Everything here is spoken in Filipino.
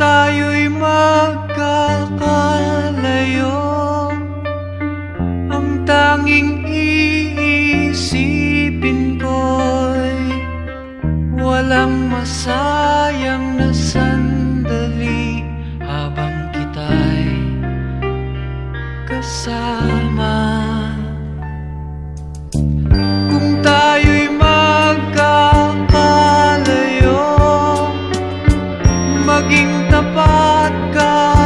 tayo'y magkakalayo, ang tanging iisipin ko'y walang masayang na sandali habang kita'y kasama. Kung tayo'y magkakalayo, maging tapat ka